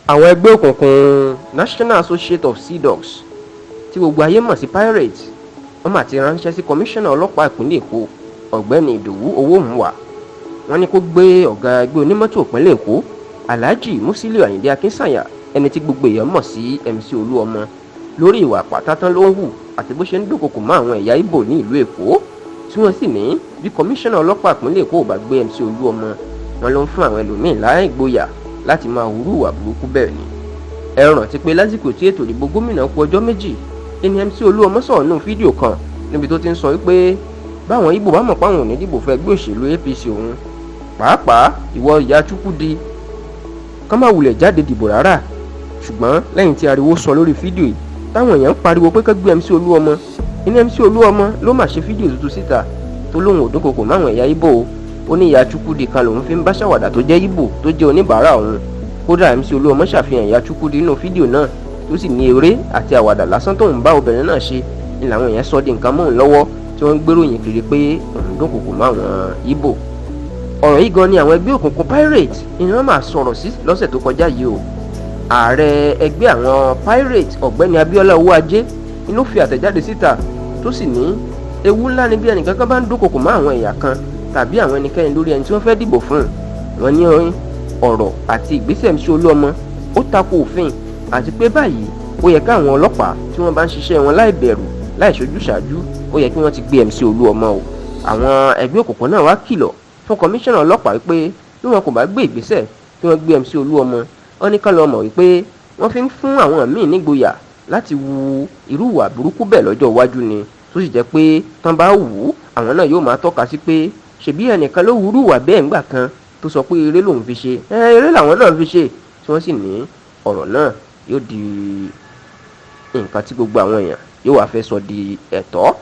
àwọn ẹgbẹ́ òkùnkùn National Association of Sea Dogs tí gbogbo ayé mọ̀ sí pirate wọ́n mà ti ránṣẹ́ sí kọmíṣánná ọlọ́pàá ìpínlẹ̀ Èkó ọ̀gbẹ́ni Ìdòwú Owómùwà. wọ́n ní kó gbé ọ̀gá ẹgbẹ́ onímọ́tò ìpínlẹ̀ Èkó Alhaji Musiliu Ayinde Akinsanya ẹni tí gbogbo èèyàn mọ̀ sí MC Oluomo lórí ìwà pàtàtàn ló ń hù àti bó ṣe ń dúnkokò mọ́ àwọn ẹ̀yà Ìgbò ní ìlú Èkó, tí wọ́n sì ní bí kọmíṣánná ọlọ́pàá ìpínlẹ̀ Èkó ò bá gbé MC Oluomo, wọn ló ń fún àwọn ẹlòmíín láì gbóyà láti máa hurú ìwà burúkú bẹ́ẹ̀ ni. ẹ rántí pé lásìkò tí ètò ìdìbò gómìnà kù ọjọ́ méjì ní MC Oluomo sọ̀rọ̀ nínú fídíò kan níbi tó ti ń sọ wípé báwọn Ìgbò bá mọ̀ páwọn ò ní dìbò fún ẹgbẹ́ òṣèlú APC òun, pàápàá ìwọ ìyá Chukwudi, kán má wulẹ̀ jáde dìbò rárá. ṣùgbọ́n lẹ́yìn tí ariwo sọ lórí fídíò yìí táwọn èèyàn ń pariwo pé kán gbé MC Oluomo, ní MC Oluomo ló mà ṣe fídíò tuntun síta tó lóun ò dúnkokò máwọn ẹ̀yà Ìgbò. ó ní ìyá Chukwudi kan lòun fi ń bá ṣàwàdà tó jẹ́ Ìgbò tó jẹ́ oníbàárà òun. kódà MC Oluomo ṣàfihàn ìyá Chukwudi nínú fídíò náà tó sì ní eré àti àwàdà lásán tóun bá obìnrin náà ṣe ni làwọn èèyàn sọ di nǹkan mọ́ òun lọ́wọ́ tí wọ́n ń gbéròyìn kiri pé òun dúnkokò máwọn Ìgbò. ọ̀rọ̀ yìí gan ni àwọn ẹgbẹ́ òkùnkùn pirate ni wọ́n máa sọ̀rọ̀ sí lọ́sẹ̀ tó kọjá yìí o. ààrẹ ẹgbẹ́ àwọn pirate ọ̀gbẹ́ni Abíọ́lá Owóajé ni ló fi àtẹ̀jáde síta tó sì ní ewu ńlá ni bí ẹnìkankan bá ń dúnkokò mọ́ àwọn ẹ̀yà kan tàbí àwọn ẹnikẹ́ni lórí ẹni tí wọ́n fẹ́ dìbò fún. wọ́n ní ọ̀rọ̀ àti ìgbésẹ̀ MC Oluomo ó tako òfin àti pé báyìí ó yẹ káwọn ọlọ́pàá tí wọ́n bá ń ṣiṣẹ́ wọn láì bẹ̀rù láì ṣojú ṣáájú ó yẹ kí wọ́n ti gbé MC Oluomo o. àwọn ẹgbẹ́ òkùnkùn náà wá kìlọ̀ fún kọmíṣánná ọlọ́pàá wípé bí wọn kò bá gbé ìgbésẹ̀ kí wọ́n gbé MC Oluomo, wọ́n ní kán lọ mọ̀ wípé wọ́n fi ń fún àwọn míì nígboyà láti wu irú ìwà burúkú bẹ́ẹ̀ lọ́jọ́ iwájú ni, tó sì jẹ́ pé tán bá wù ú àwọn náà yóò máa tọ́ka sí pé ṣebí ẹnìkan ló wúrú ìwà bẹ́ẹ̀ ńgbà kan tó sọ pé eré lòun fi ṣe, eré làwọn náà fi ṣe, tí wọ́n sì ní ọ̀rọ̀ náà yóò di nǹkan tí gbogbo àwọn èèyàn yóò wá fẹ́ sọ di ẹ̀tọ́